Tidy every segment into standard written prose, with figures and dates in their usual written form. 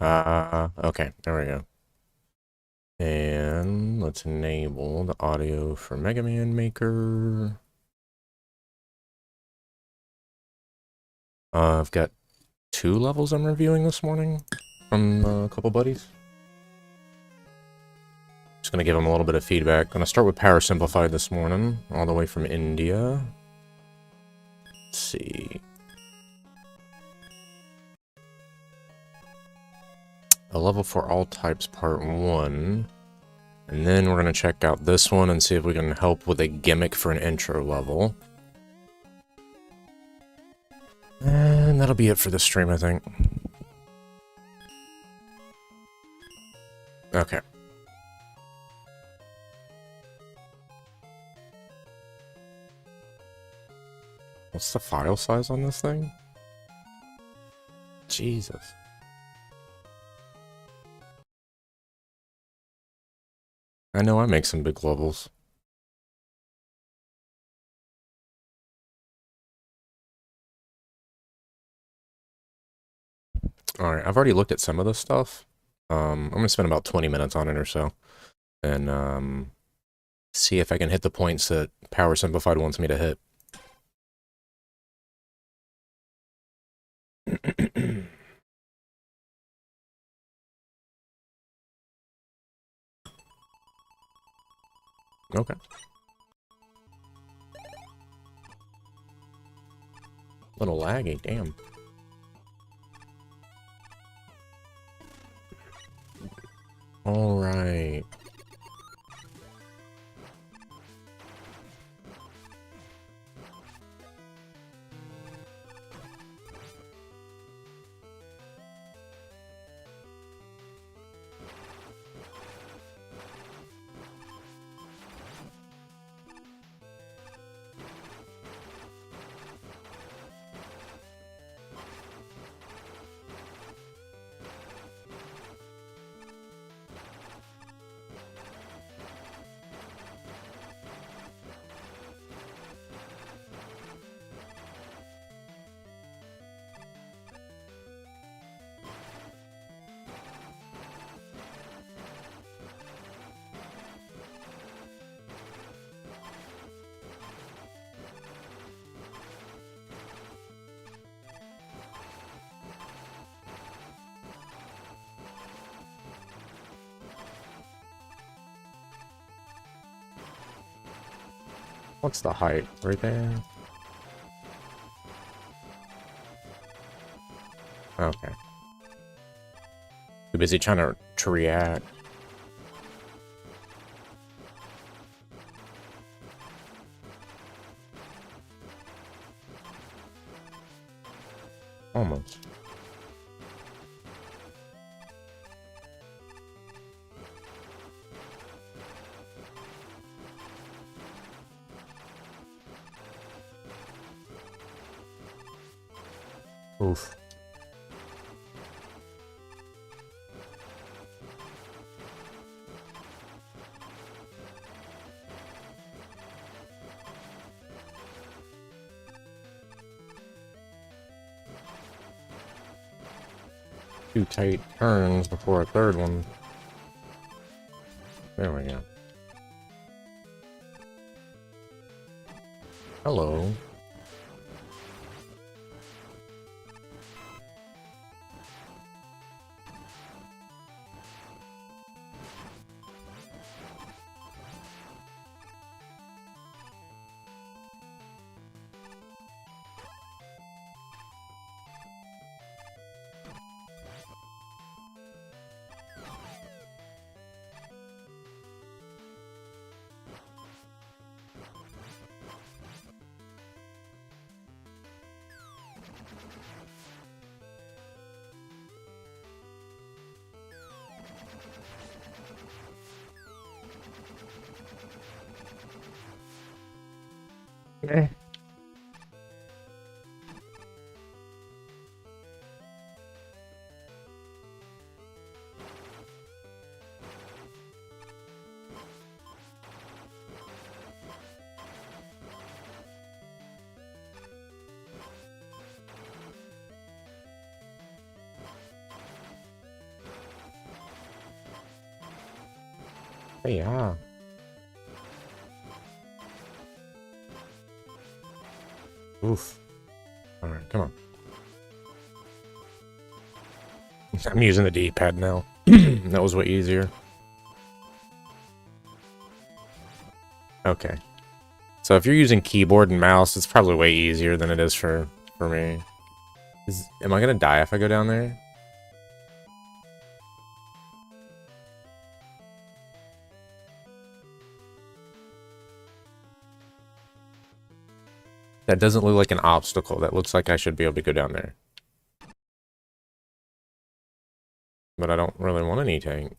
Okay, there we go. And let's enable the audio for Mega Man Maker. I've got 2 levels I'm reviewing this morning from a couple buddies. Just gonna give them a little bit of feedback. Gonna start with Power Simplified this morning, all the way from India. Let's see. A level for all types, part 1. And then we're gonna check out this one and see if we can help with a gimmick for an intro level. And that'll be it for this stream, I think. Okay. What's the file size on this thing? Jesus. I know I make some big levels. Alright, I've already looked at some of this stuff. I'm gonna spend about 20 minutes on it or so. And, see if I can hit the points that Power Simplified wants me to hit. Okay. Little laggy, damn. Alright. What's the height? Right there? Okay. Too busy trying to react. Almost. Oof. Two tight turns before a third one. There we go. Hello. Eh. Hey, yeah. Oof. Alright, come on. I'm using the D-pad now. That was way easier. Okay. So if you're using keyboard and mouse, it's probably way easier than it is for me. Am I gonna die if I go down there? That doesn't look like an obstacle. That looks like I should be able to go down there. But I don't really want any tank.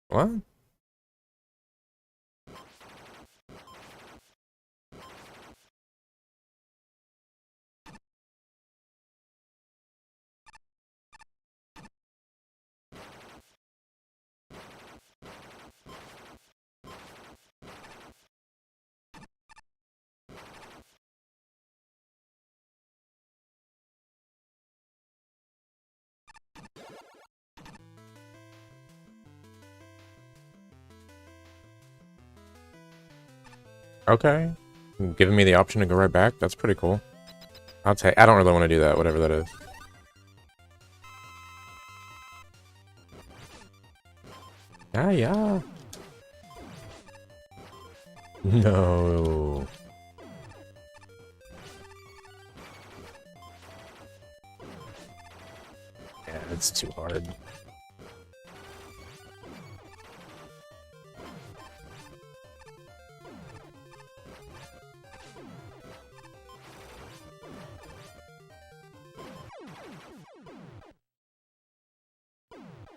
What? Okay. Giving me the option to go right back? That's pretty cool. I'll take. I don't really want to do that, whatever that is. Ah, yeah. No. Yeah, it's too hard.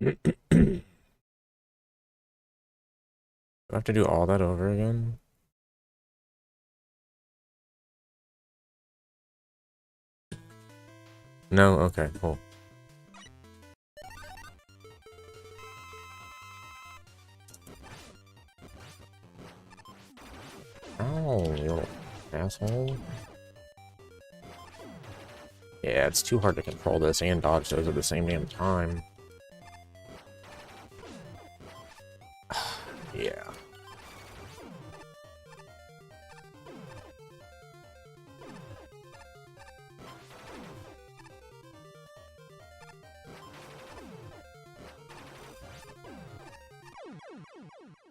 Do I have to do all that over again? No? Okay, cool. Oh, you little asshole. Yeah, it's too hard to control this and dodge those at the same damn time. Yeah.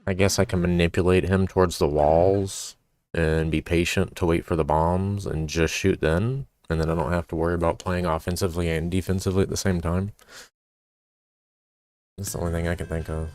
I guess I can manipulate him towards the walls and be patient to wait for the bombs and just shoot then. And then I don't have to worry about playing offensively and defensively at the same time. That's the only thing I can think of.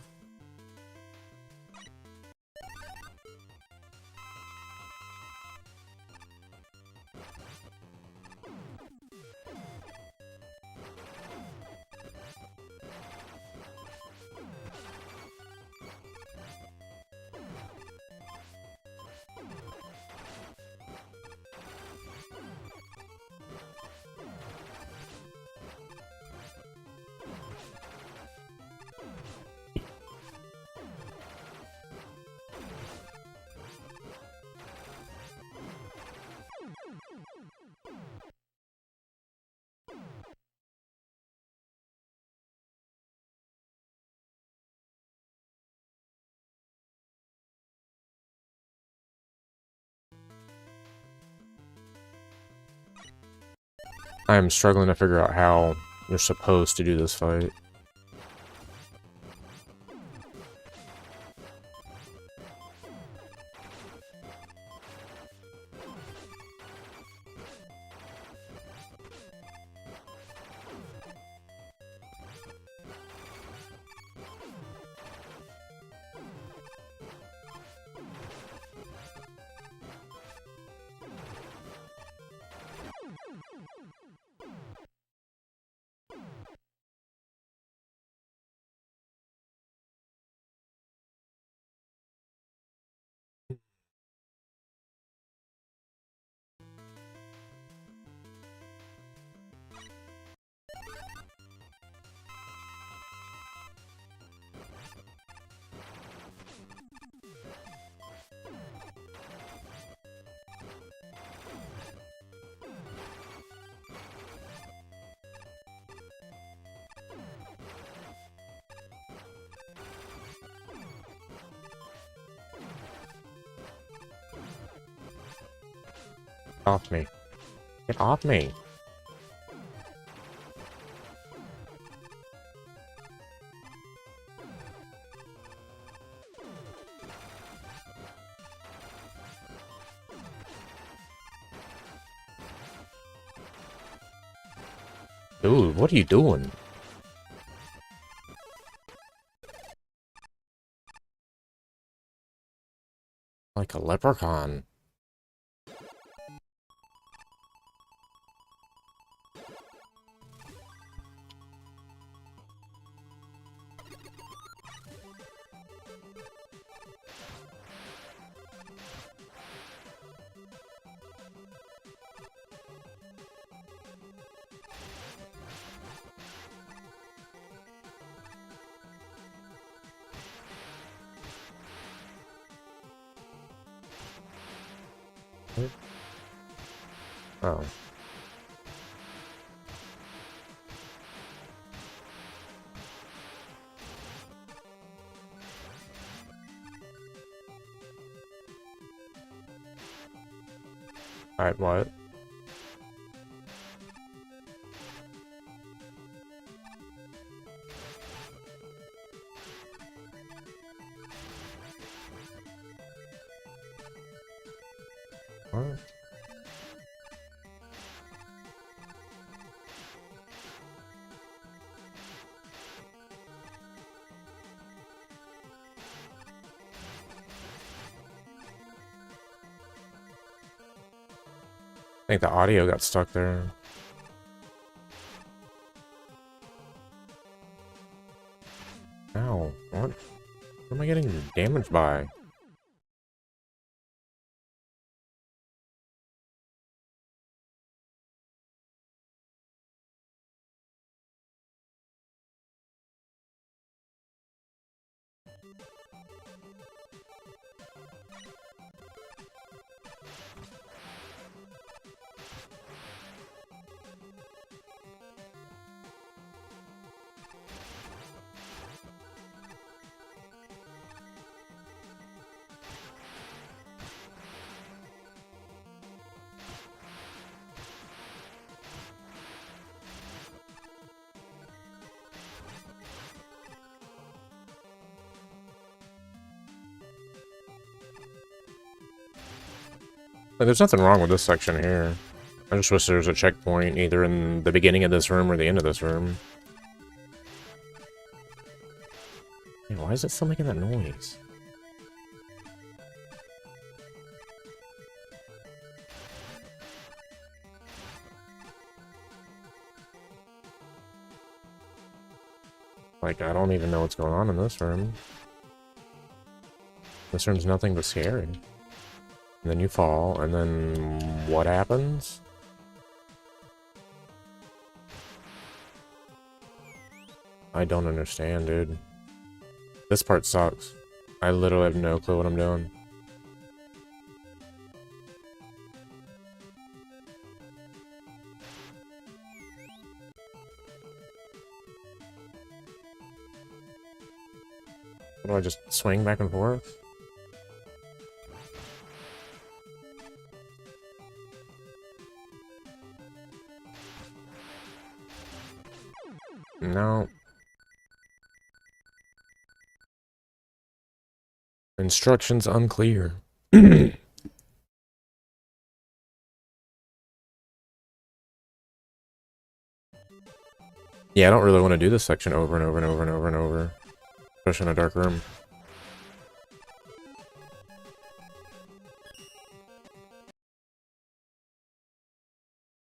I am struggling to figure out how you're supposed to do this fight. Off me. Get off me. Dude, what are you doing? Like a leprechaun. Oh. Alright, what? What? I think the audio got stuck there. Ow. What? What am I getting damaged by? Like, there's nothing wrong with this section here. I just wish there was a checkpoint either in the beginning of this room or the end of this room. Hey, why is it still making that noise? Like, I don't even know what's going on in this room. This room's nothing but scary. And then you fall, and then what happens? I don't understand, dude. This part sucks. I literally have no clue what I'm doing. Do I just swing back and forth? No. Instructions unclear. Yeah, I don't really want to do this section over and over and over and over and over. Especially in a dark room.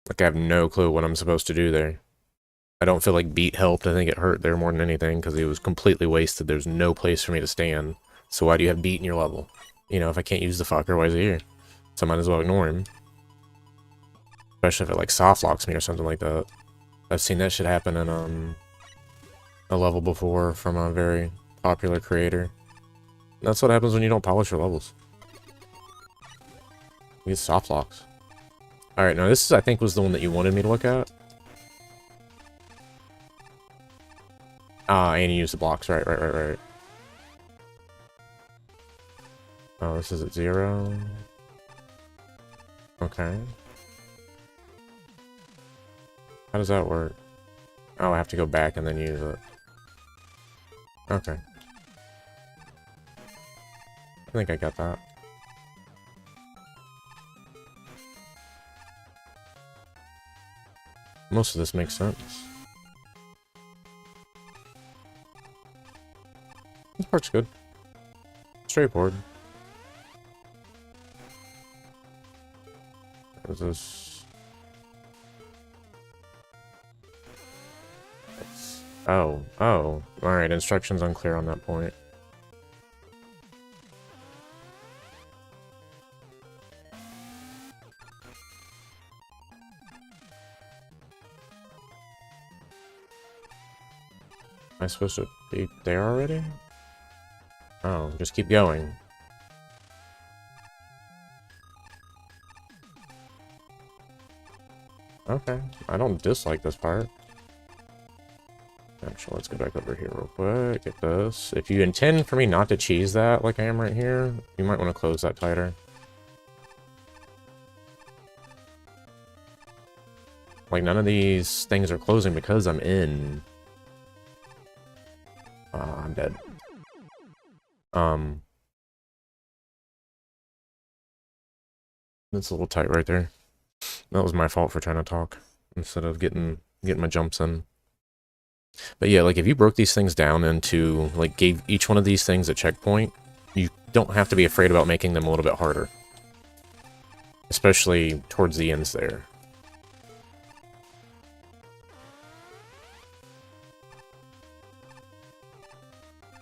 Like, I have no clue what I'm supposed to do there. I don't feel like beat helped. I think it hurt there more than anything because he was completely wasted. There's no place for me to stand. So why do you have beat in your level? You know, if I can't use the fucker, why is he here? So I might as well ignore him. Especially if it, like, soft locks me or something like that. I've seen that shit happen in, a level before from a very popular creator. That's what happens when you don't polish your levels. You get soft locks. Alright, now this, I think, was the one that you wanted me to look at. Ah, and you use the blocks. Right. Oh, this is at 0. Okay. How does that work? Oh, I have to go back and then use it. Okay. I think I got that. Most of this makes sense. This part's good. Straightforward. Is this... Oh, oh. Alright, instructions unclear on that point. Am I supposed to be there already? Oh, just keep going. Okay, I don't dislike this part. Actually, let's go back over here real quick. Get this. If you intend for me not to cheese that like I am right here, you might want to close that tighter. Like, none of these things are closing because I'm in. I'm dead. It's a little tight right there. That was my fault for trying to talk instead of getting my jumps in. But yeah, like if you broke these things down into, like gave each one of these things a checkpoint, you don't have to be afraid about making them a little bit harder. Especially towards the ends there.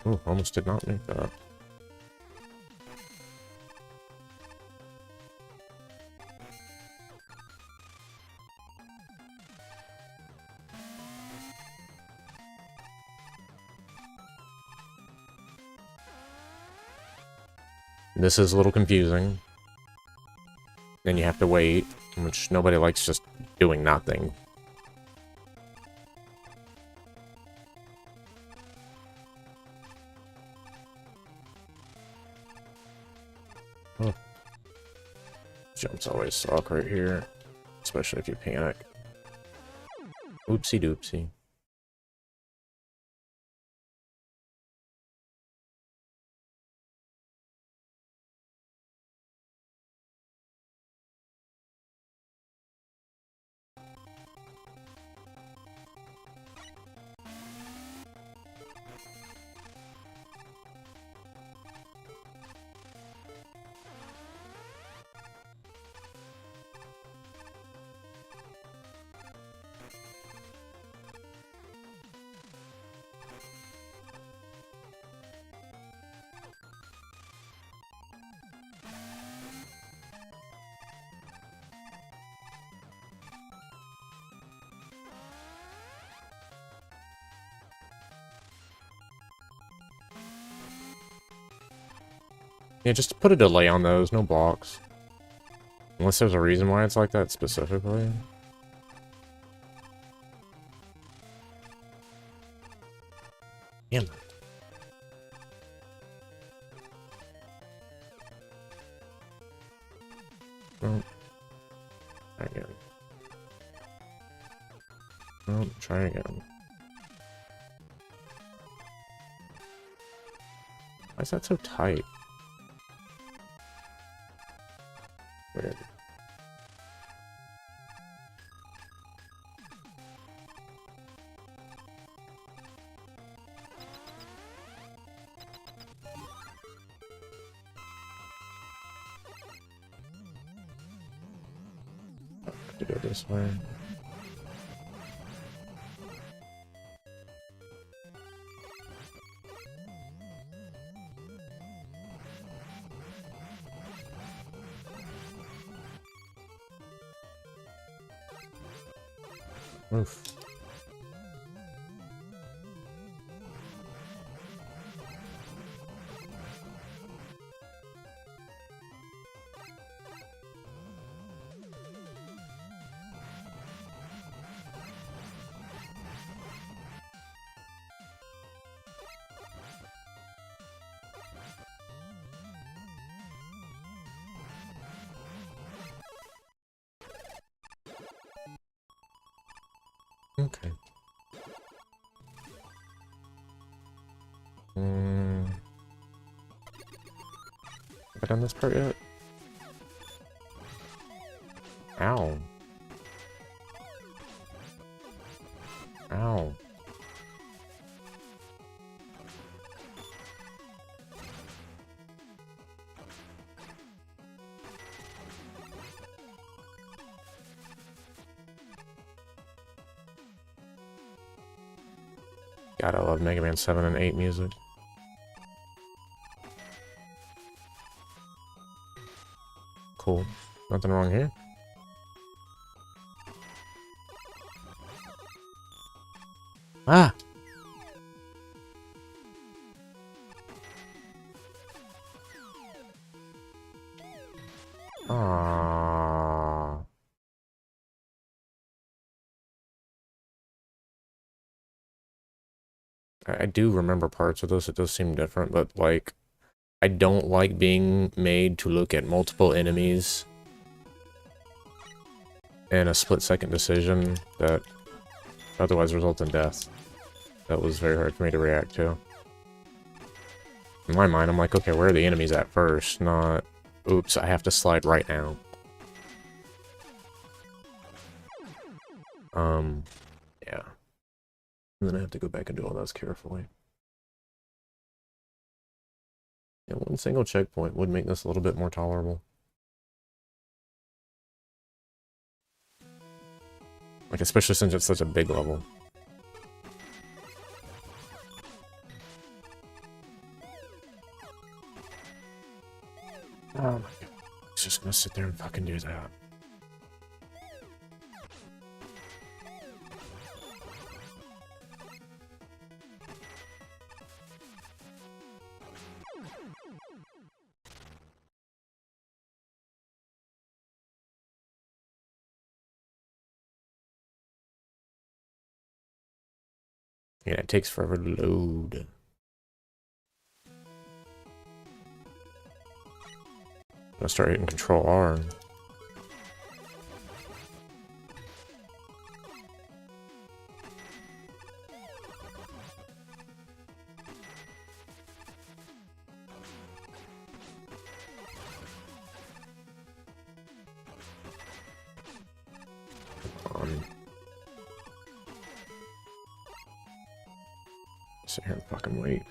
Oh, almost did not make that. This is a little confusing. Then you have to wait, which nobody likes just doing nothing. Oh. Jumps always suck right here, especially if you panic. Oopsie doopsie. Yeah, just put a delay on those, no blocks. Unless there's a reason why it's like that specifically. Damn it. Oh. Try again. Oh, try again. Why is that so tight? Weird. To go this way. Oof. Okay. Have I done this part yet? Ow. Ow. God, I love Mega Man 7 and 8 music. Cool. Nothing wrong here. Ah! Ah. I do remember parts of this. It does seem different, but like, I don't like being made to look at multiple enemies and a split-second decision that otherwise results in death. That was very hard for me to react to. In my mind, I'm like, okay, where are the enemies at first? Not, oops, I have to slide right now. Yeah. And then I have to go back and do all those carefully. Yeah, one single checkpoint would make this a little bit more tolerable. Like, especially since it's such a big level. Oh my god. He's just gonna sit there and fucking do that. Yeah, it takes forever to load. I'll start hitting Control R. Sit here and fucking wait.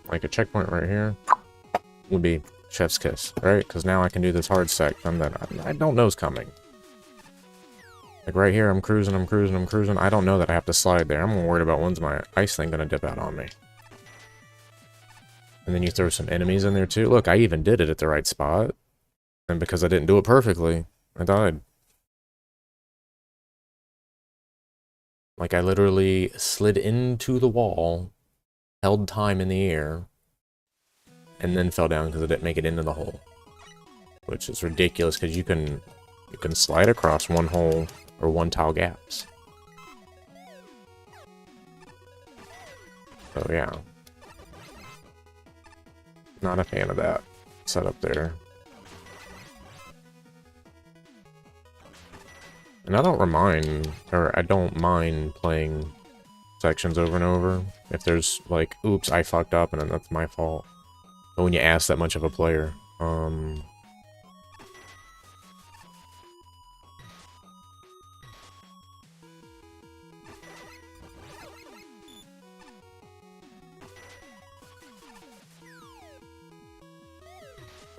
Like a checkpoint right here would be chef's kiss, right? Because now I can do this hard section that I don't know is coming. Like right here, I'm cruising. I don't know that I have to slide there. I'm more worried about when's my ice thing gonna dip out on me. And then you throw some enemies in there too. Look, I even did it at the right spot. And because I didn't do it perfectly, I died. Like I literally slid into the wall, held time in the air, and then fell down because I didn't make it into the hole. Which is ridiculous because you can slide across one hole or one tile gaps. So yeah. Not a fan of that setup there. And I don't mind playing sections over and over. If there's like, oops, I fucked up and then that's my fault. But when you ask that much of a player,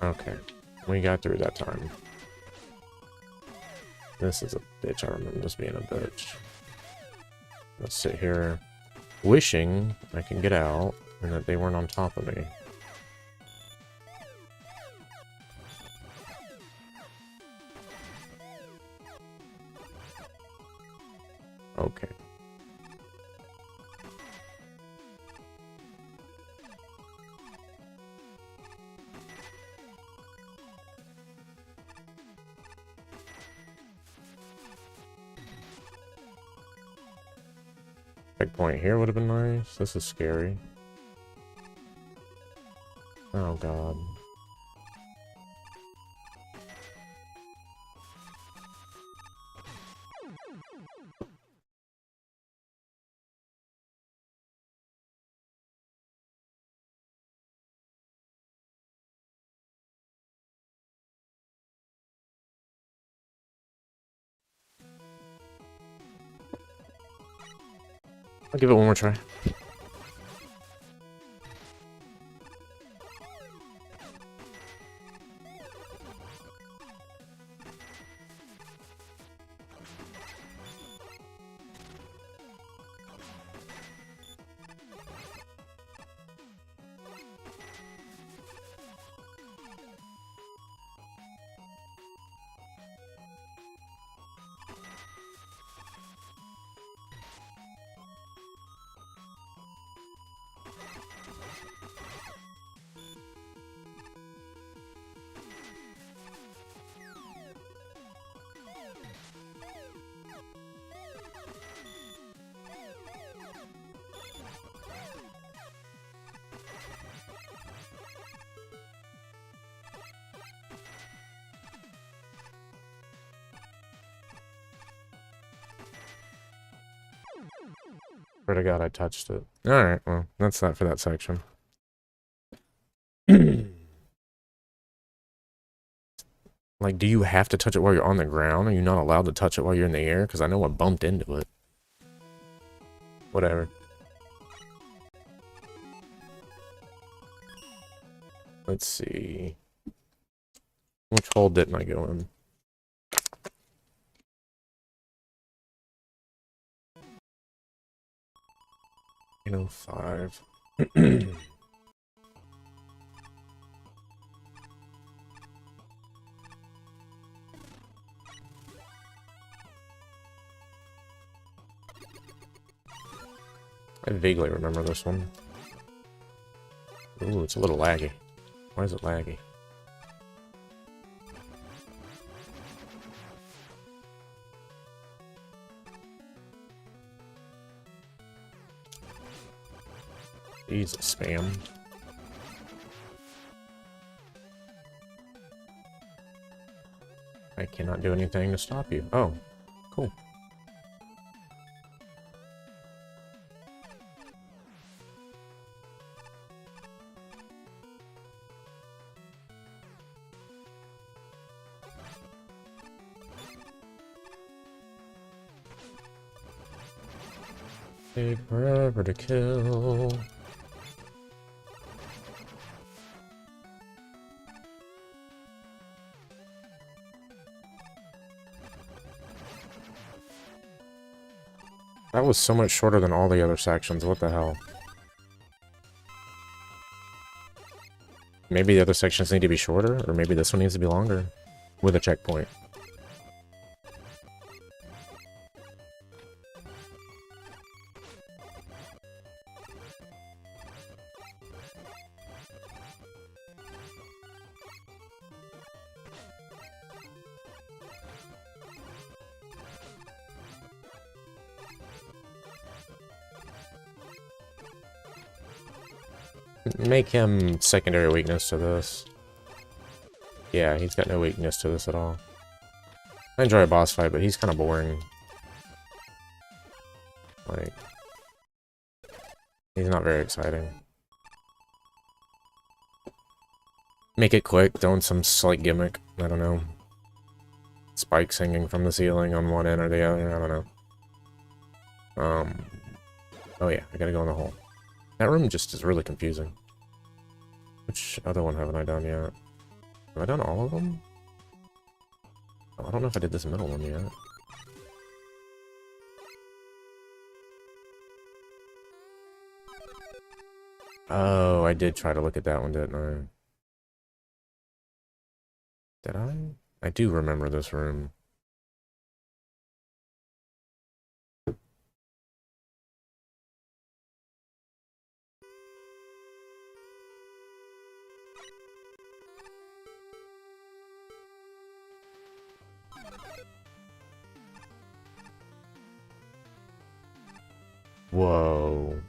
okay, we got through that time. This is a bitch, I remember this being a bitch. Let's sit here wishing I can get out and that they weren't on top of me. Okay. Checkpoint here would have been nice. This is scary. Oh god. I'll give it one more try. Swear to God, I touched it. Alright, well, that's that for that section. Like, do you have to touch it while you're on the ground? Are you not allowed to touch it while you're in the air? Because I know I bumped into it. Whatever. Let's see. Which hole didn't I go in? You know, 5. I vaguely remember this one. Ooh, it's a little laggy. Why is it laggy? Jesus, spam. I cannot do anything to stop you. Oh, cool. Take forever to kill. That was so much shorter than all the other sections. What the hell? Maybe the other sections need to be shorter, or maybe this one needs to be longer. With a checkpoint. Make him secondary weakness to this. Yeah, he's got no weakness to this at all. I enjoy a boss fight, but he's kind of boring. Like, he's not very exciting. Make it quick, throwing some slight gimmick. I don't know. Spikes hanging from the ceiling on one end or the other. I don't know. Oh yeah, I gotta go in the hole. That room just is really confusing. Which other one haven't I done yet? Have I done all of them? Oh, I don't know if I did this middle one yet. Oh, I did try to look at that one, didn't I? Did I? I do remember this room. Whoa.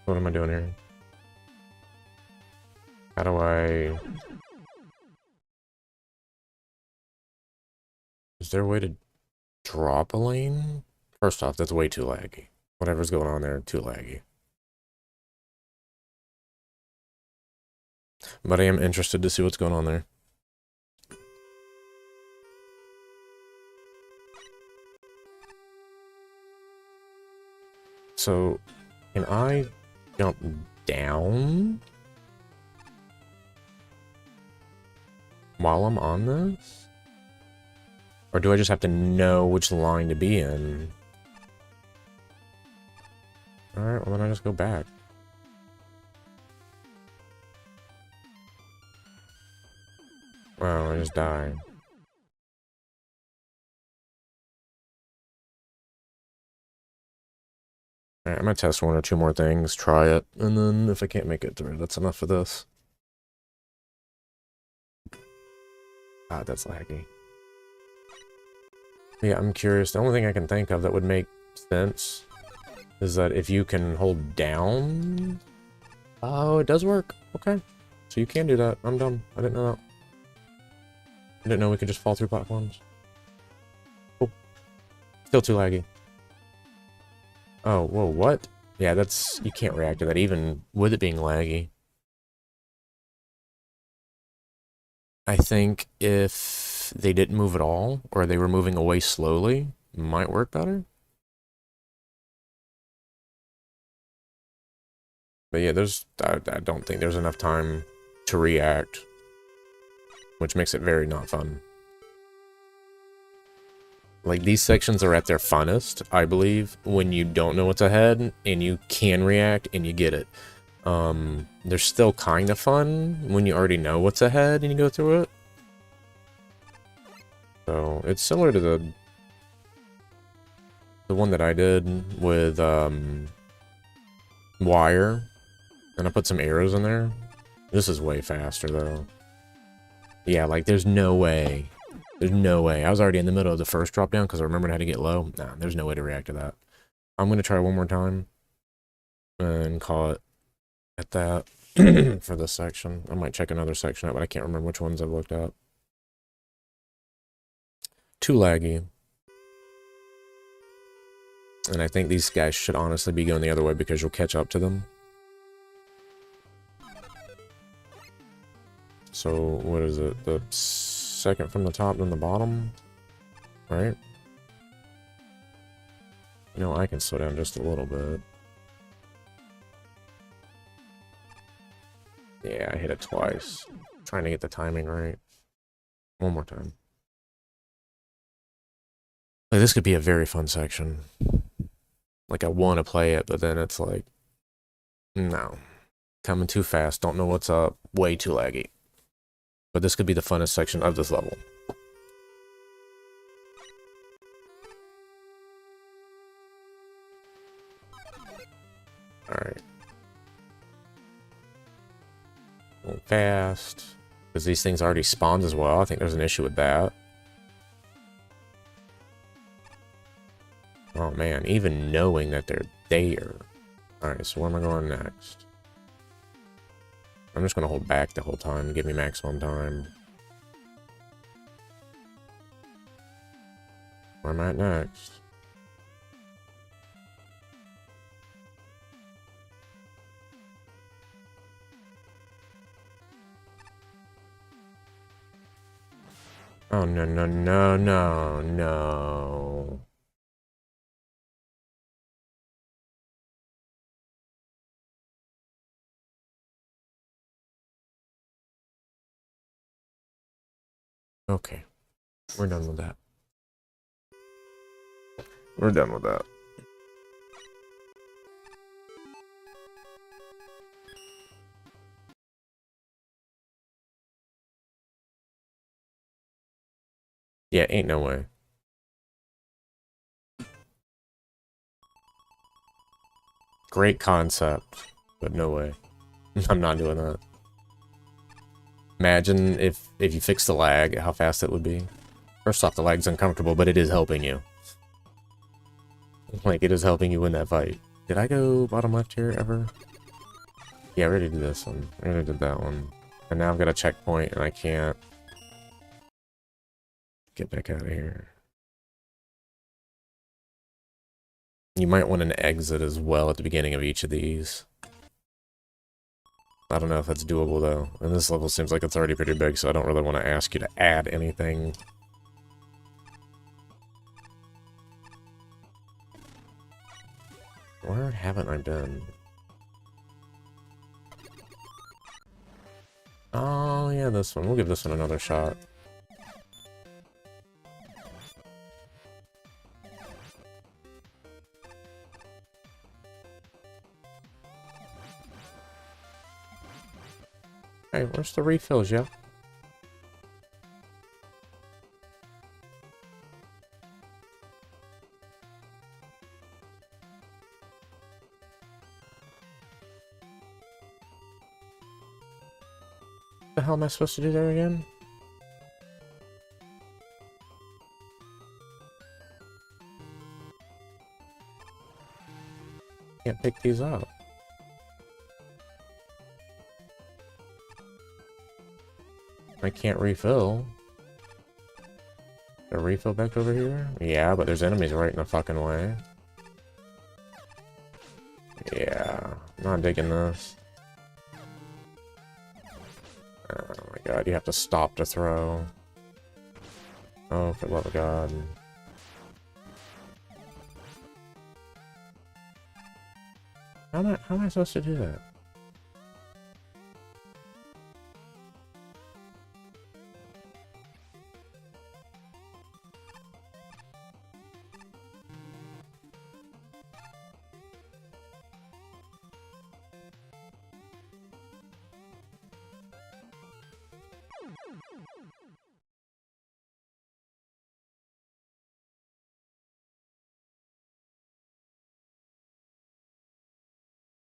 What am I doing here? How do I... Is there a way to drop a lane? First off, that's way too laggy. Whatever's going on there, too laggy. But I am interested to see what's going on there. So, can I jump down while I'm on this? Or do I just have to know which line to be in? Alright, well then I just go back. Wow, I just died. Alright, I'm gonna test one or two more things, try it, and then if I can't make it through, that's enough for this. Ah, that's laggy. Yeah, I'm curious. The only thing I can think of that would make sense is that if you can hold down... Oh, it does work. Okay. So you can do that. I'm dumb. I didn't know that. I didn't know we could just fall through platforms. Oh. Still too laggy. Oh, whoa, what? Yeah, that's... You can't react to that even with it being laggy. I think if they didn't move at all, or they were moving away slowly, it might work better. But yeah, I don't think there's enough time to react, which makes it very not fun. Like, these sections are at their funnest, I believe, when you don't know what's ahead, and you can react, and you get it. They're still kind of fun when you already know what's ahead and you go through it. So, it's similar to the one that I did with, Wire, and I put some arrows in there. This is way faster, though. Yeah, like, there's no way. There's no way. I was already in the middle of the first drop down because I remembered how to get low. Nah, there's no way to react to that. I'm going to try one more time and call it at that for this section. I might check another section out, but I can't remember which ones I've looked at. Too laggy. And I think these guys should honestly be going the other way because you'll catch up to them. So, what is it? The second from the top, then the bottom? Right? You know, I can slow down just a little bit. Yeah, I hit it twice. Trying to get the timing right. One more time. Like, this could be a very fun section. Like, I want to play it, but then it's like... No. Coming too fast, don't know what's up, way too laggy. But this could be the funnest section of this level. Alright. Going fast. Because these things already spawned as well. I think there's an issue with that. Oh man, even knowing that they're there. Alright, so where am I going next? I'm just going to hold back the whole time and give me maximum time. Where am I at next? Oh, no, no, no, no, no. Okay. We're done with that. We're done with that. Yeah, ain't no way. Great concept, but no way. I'm not doing that. Imagine if you fix the lag, how fast it would be. First off, the lag's uncomfortable, but it is helping you. Like, it is helping you win that fight. Did I go bottom left here ever? Yeah, I already did this one. I already did that one. And now I've got a checkpoint and I can't get back out of here. You might want an exit as well at the beginning of each of these. I don't know if that's doable though. And this level seems like it's already pretty big, so I don't really want to ask you to add anything. Where haven't I been? Oh yeah, this one. We'll give this one another shot. Hey, where's the refills, yeah? What the hell am I supposed to do there again? Can't pick these up. I can't refill. A refill back over here? Yeah, but there's enemies right in the fucking way. Yeah, not digging this. Oh my god, you have to stop to throw. Oh, for the love of God. How am I supposed to do that?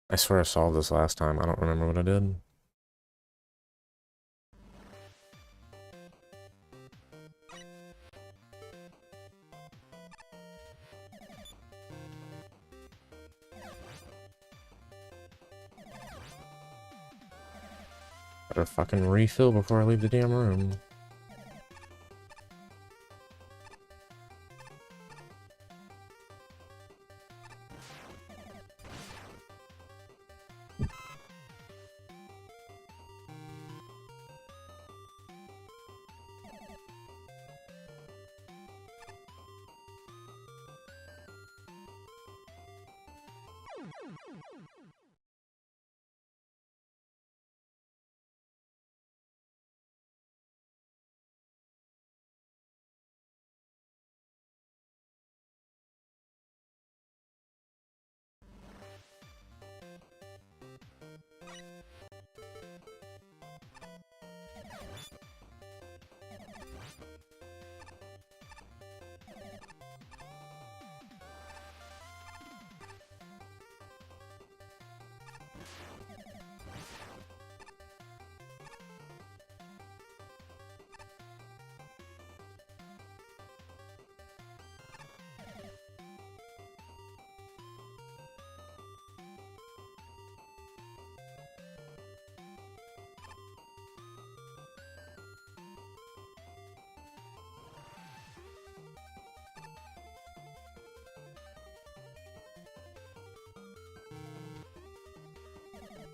I swear I solved this last time. I don't remember what I did. Better fucking refill before I leave the damn room.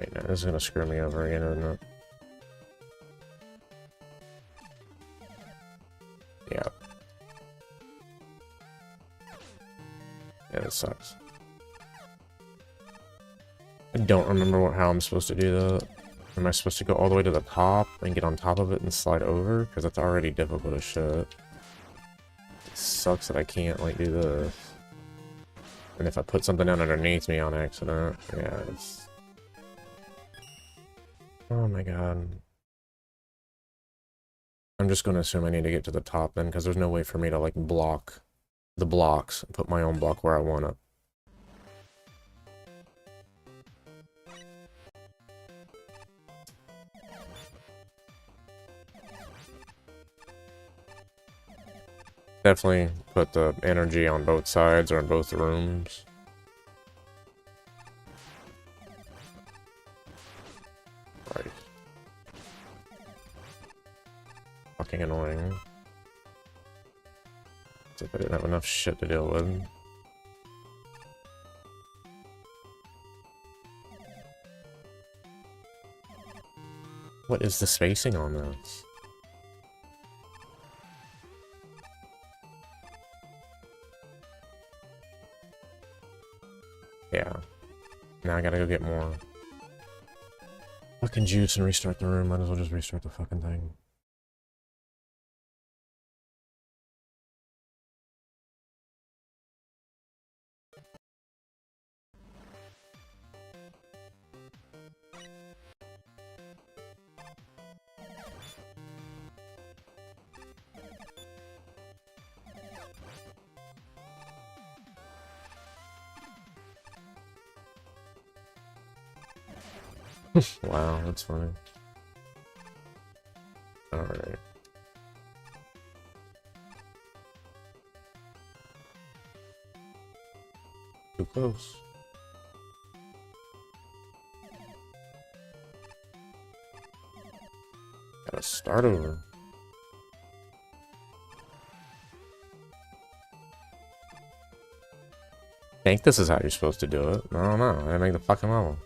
Wait, no, this is gonna screw me over again, isn't it? Yeah. Yeah, that sucks. I don't remember how I'm supposed to do that. Am I supposed to go all the way to the top and get on top of it and slide over? Because that's already difficult as shit. It sucks that I can't, like, do this. And if I put something down underneath me on accident, yeah, it's... Oh my god. I'm just gonna assume I need to get to the top then, because there's no way for me to, like, block the blocks and put my own block where I want it. Definitely put the energy on both sides or in both rooms. fucking annoying. As if I didn't have enough shit to deal with. What is the spacing on this? Yeah. Now I gotta go get more fucking juice and restart the room. Might as well just restart the fucking thing. Wow, that's funny. Alright. Too close. Gotta start over. I think this is how you're supposed to do it. I don't know. I gotta make the fucking level.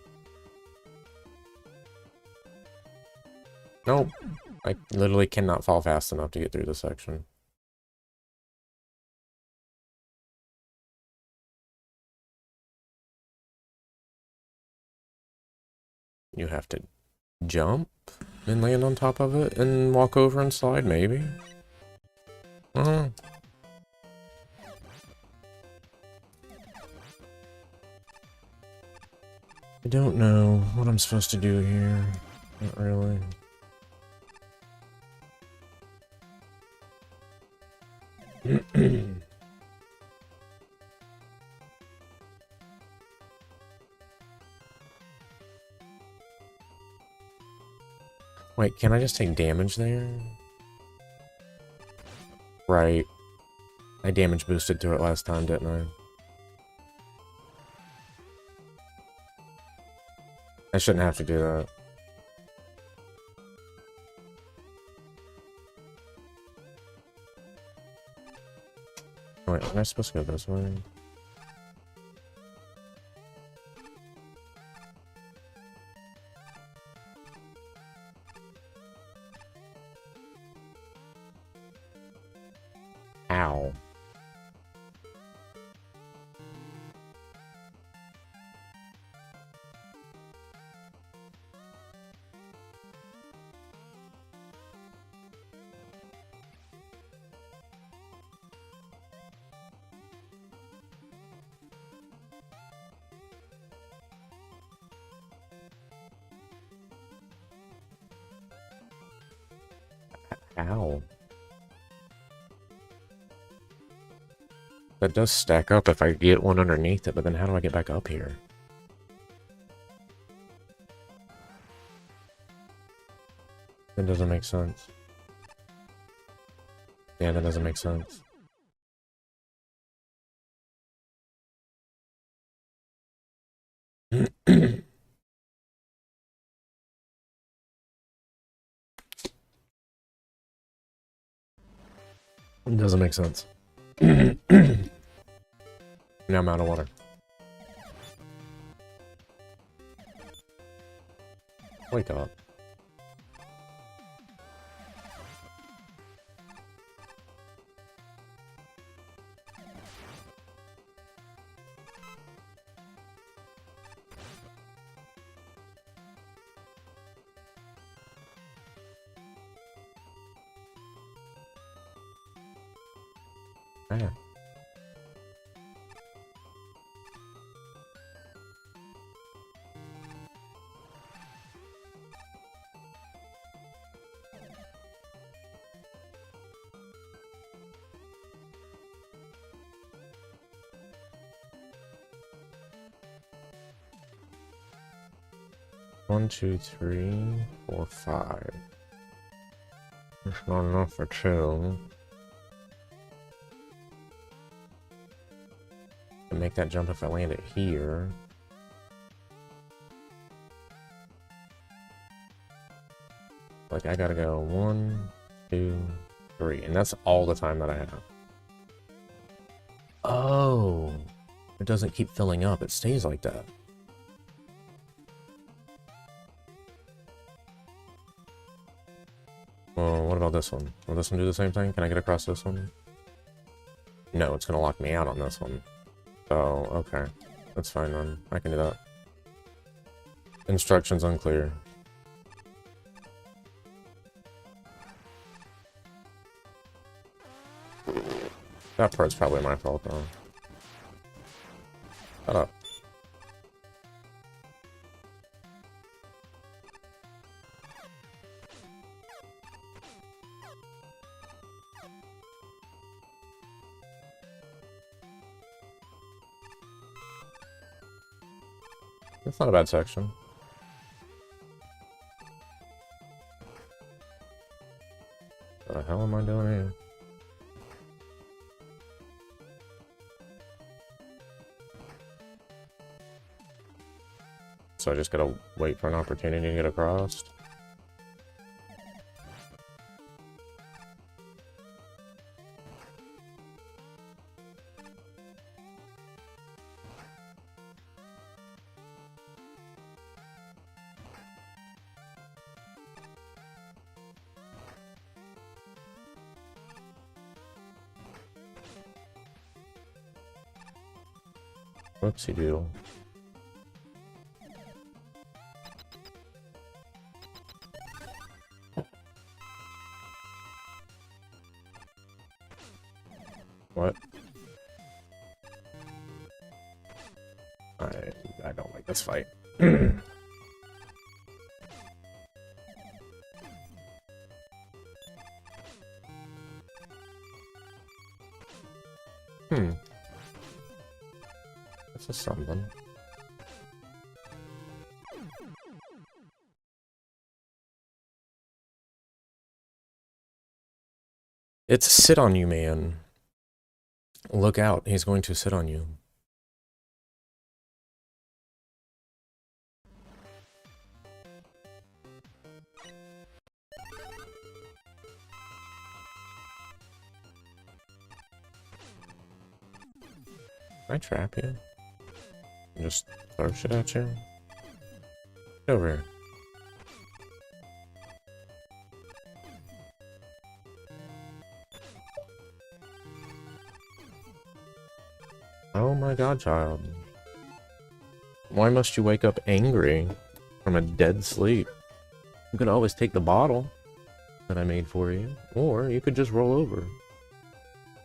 Nope. I literally cannot fall fast enough to get through this section. You have to jump and land on top of it and walk over and slide, maybe? I don't know what I'm supposed to do here. Not really. Wait, can I just take damage there? Right. I damage boosted through it last time, didn't I? I shouldn't have to do that. Wait, am I supposed to go this way? Ow. Ow. That does stack up if I get one underneath it, but then how do I get back up here? That doesn't make sense. Yeah, that doesn't make sense. It doesn't make sense. Now I'm out of water. Wake up. Ah. One, two, three, four, five. That's not enough for two. I make that jump if I land it here. Like, I gotta go 1, 2, 3. And that's all the time that I have. Oh. It doesn't keep filling up. It stays like that. Well, what about this one? Will this one do the same thing? Can I get across this one? No, it's going to lock me out on this one. Oh, okay. That's fine then. I can do that. Instructions unclear. That part's probably my fault, though. Shut up. That's not a bad section. What the hell am I doing here? So I just gotta wait for an opportunity to get across. Whoopsie doodle. What? I don't like this fight. This is something. It's sit on you, man. Look out, he's going to sit on you. Can I trap you? And just throw shit at you? Get over here. Oh my god, child. Why must you wake up angry from a dead sleep? You could always take the bottle that I made for you, or you could just roll over.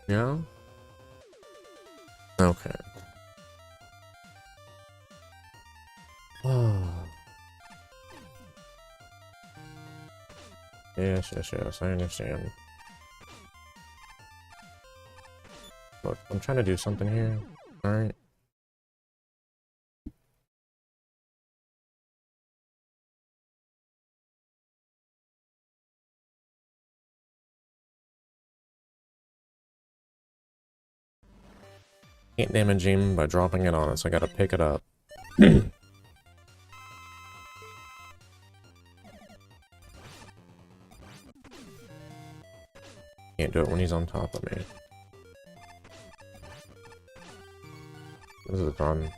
Yeah? Okay. Oh. Yes, I understand. Look, I'm trying to do something here. Alright. Can't damage him by dropping it on us. I gotta pick it up. Can't do it when he's on top of me. This is fun.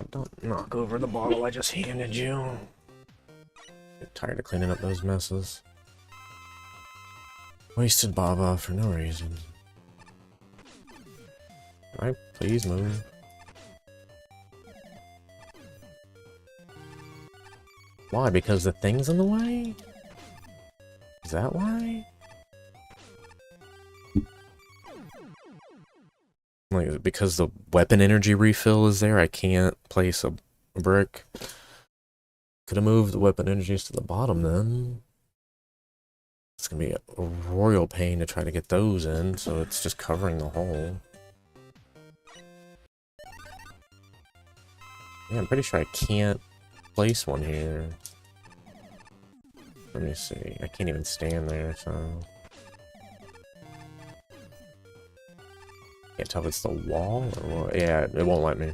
Don't knock over the bottle I just handed you. Get tired of cleaning up those messes. Wasted Baba for no reason. Can I please move? Why? Because the thing's in the way? Is that why? Like, because the weapon energy refill is there, I can't place a brick. Could have moved the weapon energies to the bottom then. It's gonna be a royal pain to try to get those in, so it's just covering the hole. Yeah, I'm pretty sure I can't place one here. Let me see. I can't even stand there, so... Can't tell if it's the wall or what. Yeah, it won't let me.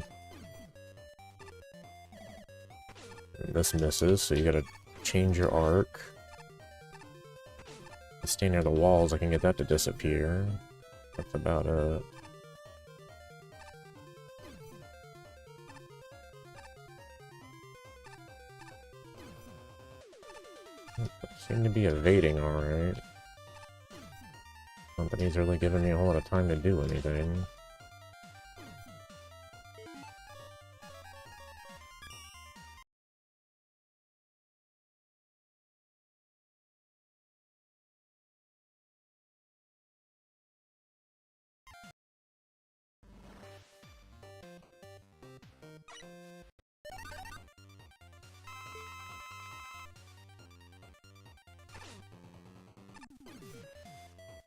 And this misses, so you gotta change your arc. Stay near the walls, I can get that to disappear. That's about it. Seem to be evading alright. Not that he's really giving me a whole lot of time to do anything.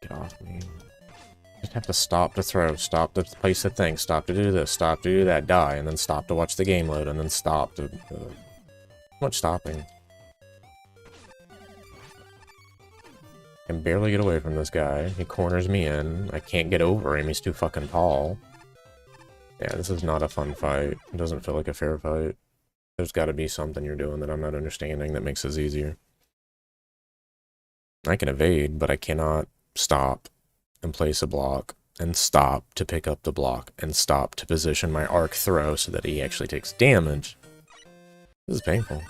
Get off me. Just have to stop to throw, stop to place a thing, stop to do this, stop to do that, die, and then stop to watch the game load, and then stop to... much stopping. I can barely get away from this guy. He corners me in. I can't get over him. He's too fucking tall. Yeah, this is not a fun fight. It doesn't feel like a fair fight. There's got to be something you're doing that I'm not understanding that makes this easier. I can evade, but I cannot stop and place a block, and stop to pick up the block, and stop to position my arc throw so that he actually takes damage. This is painful.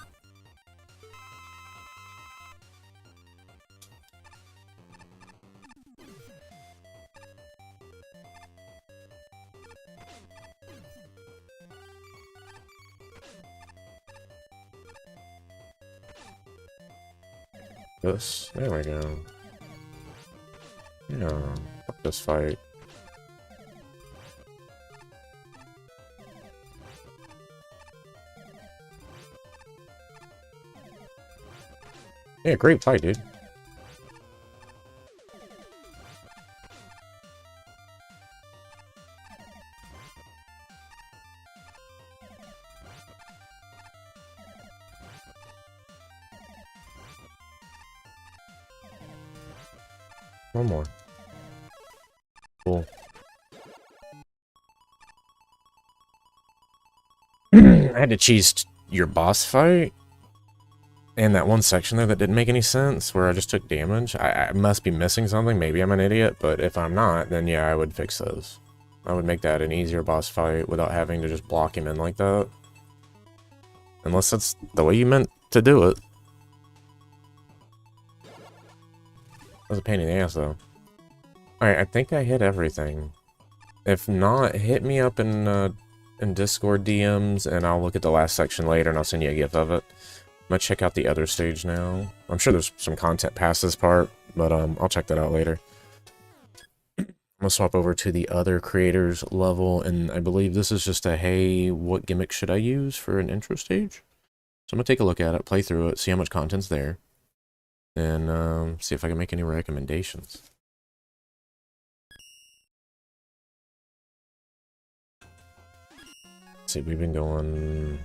This. There we go. Yeah, fuck this fight. Yeah, great fight, dude. One more. Cool. I had to cheese your boss fight. And that one section there that didn't make any sense, where I just took damage. I must be missing something. Maybe I'm an idiot, but if I'm not, then yeah, I would fix those. I would make that an easier boss fight without having to just block him in like that. Unless that's the way you meant to do it. That was a pain in the ass, though. Alright, I think I hit everything. If not, hit me up in Discord DMs, and I'll look at the last section later, and I'll send you a gif of it. I'm gonna check out the other stage now. I'm sure there's some content past this part, but I'll check that out later. I'm gonna swap over to the other creators level, and I believe this is just a, hey, what gimmick should I use for an intro stage? So I'm gonna take a look at it, play through it, see how much content's there, and see if I can make any recommendations. Let's see, we've been going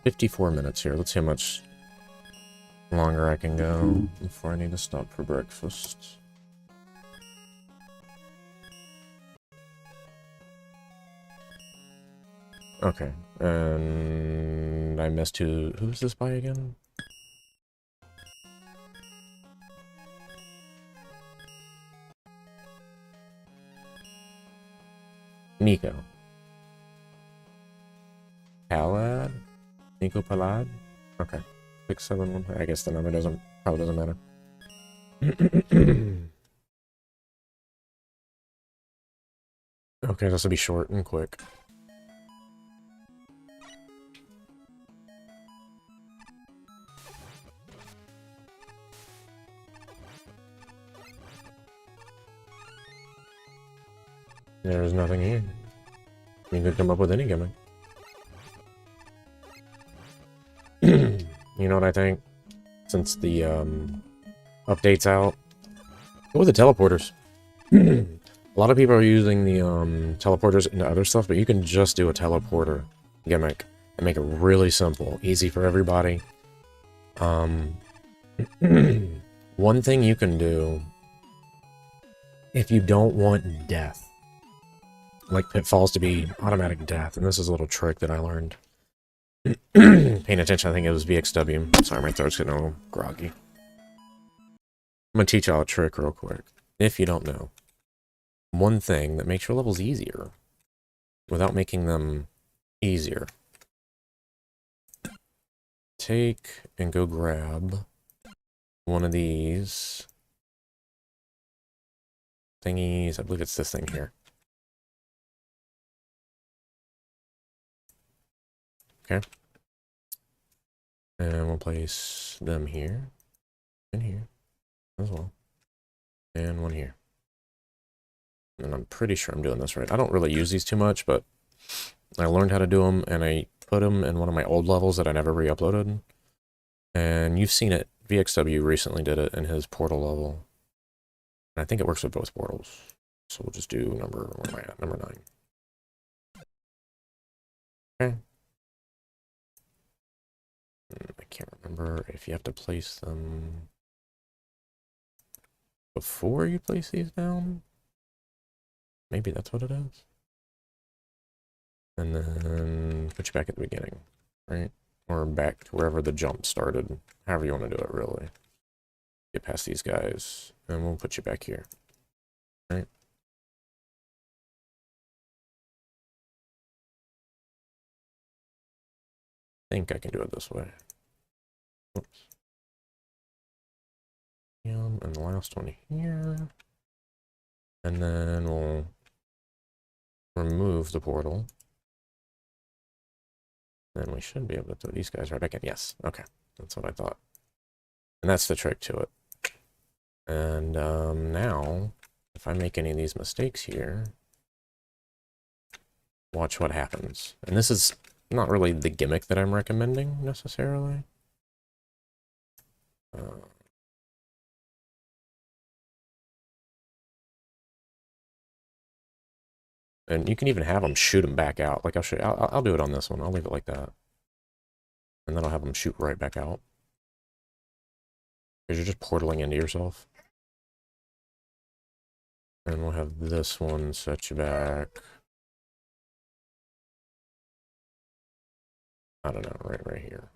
54 minutes here. Let's see how much longer I can go before I need to stop for breakfast. Okay, and I missed who's this by again? Nico. Palad? Nico Palad? Okay. 671. I guess the number probably doesn't matter. Okay, this will be short and quick. There's nothing here. You could come up with any gimmick. You know what I think? Since the update's out, go with the teleporters. A lot of people are using the teleporters into other stuff, but you can just do a teleporter gimmick and make it really simple, easy for everybody. One thing you can do if you don't want death, like pitfalls to be automatic death, and this is a little trick that I learned. Paying attention, I think it was VXW. Sorry, my throat's getting a little groggy. I'm gonna teach y'all a trick real quick. If you don't know, one thing that makes your levels easier without making them easier. Take and go grab one of these thingies. I believe it's this thing here. Okay. And we'll place them here, and here as well, and one here. And I'm pretty sure I'm doing this right. I don't really use these too much, but I learned how to do them, and I put them in one of my old levels that I never re-uploaded. And you've seen it. VXW recently did it in his portal level. And I think it works with both portals. So we'll just do where am I at? Number 9. Okay. I can't remember if you have to place them before you place these down. Maybe that's what it is. And then put you back at the beginning, right? Or back to wherever the jump started. However you want to do it, really. Get past these guys, and we'll put you back here, right? I think I can do it this way. Oops. And the last one here. And then we'll remove the portal. Then we should be able to throw these guys right back in. Yes, okay. That's what I thought. And that's the trick to it. And now, if I make any of these mistakes here, watch what happens. And this is not really the gimmick that I'm recommending, necessarily. And you can even have them shoot them back out. Like, I'll show you. I'll do it on this one. I'll leave it like that. And then I'll have them shoot right back out. Because you're just portaling into yourself. And we'll have this one set you back. I don't know, right here.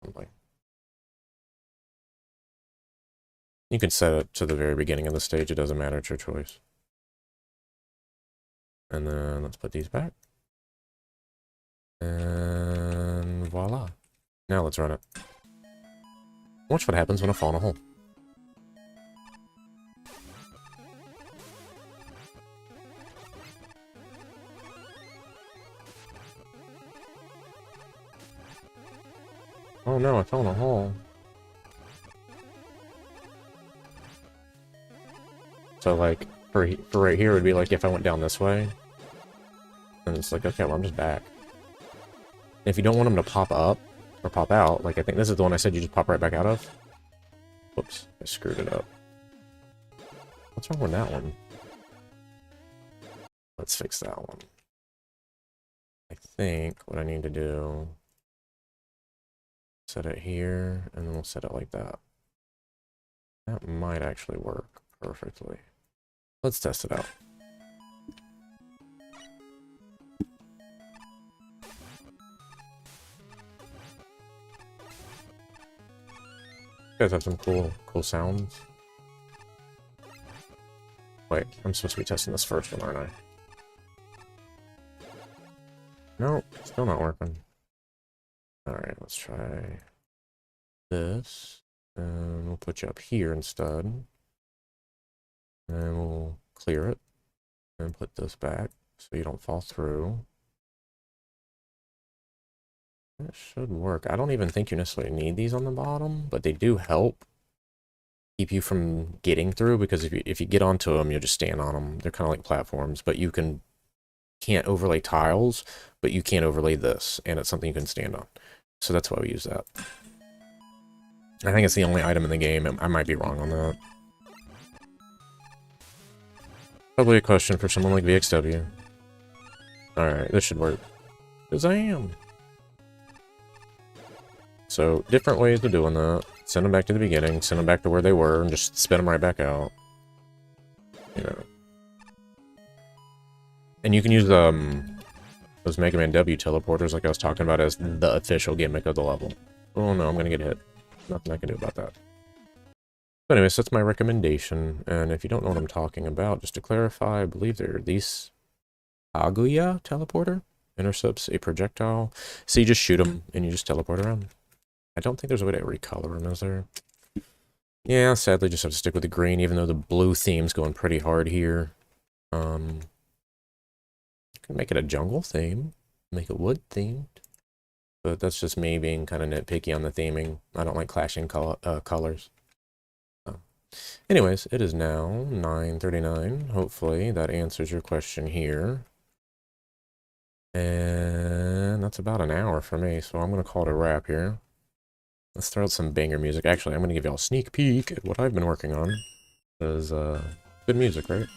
Something. You can set it to the very beginning of the stage. It doesn't matter. It's your choice. And then let's put these back. And voila. Now let's run it. Watch what happens when I fall in a hole. Oh no, I fell in a hole. So like, for right here, it would be like if I went down this way. And it's like, okay, well, I'm just back. And if you don't want them to pop up, or pop out, like I think this is the one I said you just pop right back out of. Whoops, I screwed it up. What's wrong with that one? Let's fix that one. I think what I need to do, set it here, and then we'll set it like that. That might actually work perfectly. Let's test it out. You guys have some cool sounds. Wait, I'm supposed to be testing this first one, aren't I? Nope, still not working. Alright, let's try this. And we'll put you up here instead. And we'll clear it. And put this back so you don't fall through. That should work. I don't even think you necessarily need these on the bottom, but they do help keep you from getting through, because if you get onto them, you'll just stand on them. They're kind of like platforms, but you can't overlay tiles, but you can't overlay this, and it's something you can stand on. So that's why we use that. I think it's the only item in the game. I might be wrong on that. Probably a question for someone like VXW. Alright, this should work. Because I am. So, different ways of doing that. Send them back to the beginning, send them back to where they were, and just spin them right back out. You know. And you can use those Mega Man W teleporters like I was talking about as the official gimmick of the level. Oh no, I'm gonna get hit. Nothing I can do about that. But anyways, that's my recommendation, and if you don't know what I'm talking about, just to clarify, I believe they're these Aguya teleporter intercepts a projectile. So you just shoot them and you just teleport around. I don't think there's a way to recolor them, is there? Yeah, sadly just have to stick with the green, even though the blue theme's going pretty hard here. Can make it a jungle theme, make it wood themed, but that's just me being kind of nitpicky on the theming. I don't like clashing colors. So. Anyways, it is now 9:39. Hopefully that answers your question here. And that's about an hour for me, so I'm going to call it a wrap here. Let's throw out some banger music. Actually, I'm going to give y'all a sneak peek at what I've been working on. Because, good music, right?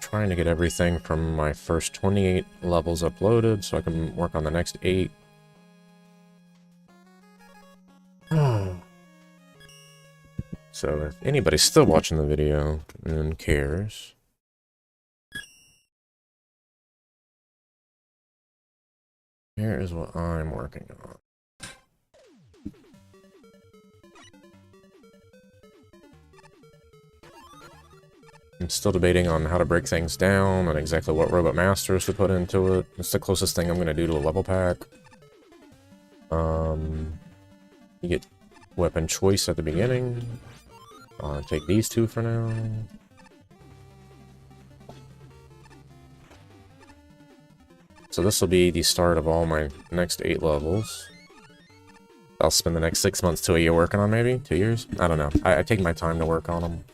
Trying to get everything from my first 28 levels uploaded so I can work on the next 8. So if anybody's still watching the video and cares, here is what I'm working on. I'm still debating on how to break things down and exactly what Robot Masters to put into it. It's the closest thing I'm going to do to a level pack. You get weapon choice at the beginning. I'll take these two for now. So this will be the start of all my next 8 levels. I'll spend the next 6 months to a year working on, maybe? 2 years? I don't know. I take my time to work on them.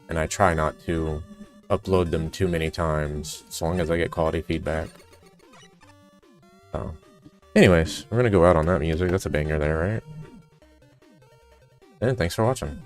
And I try not to upload them too many times, as long as I get quality feedback. So, anyways, we're gonna go out on that music. That's a banger there, right? And thanks for watching.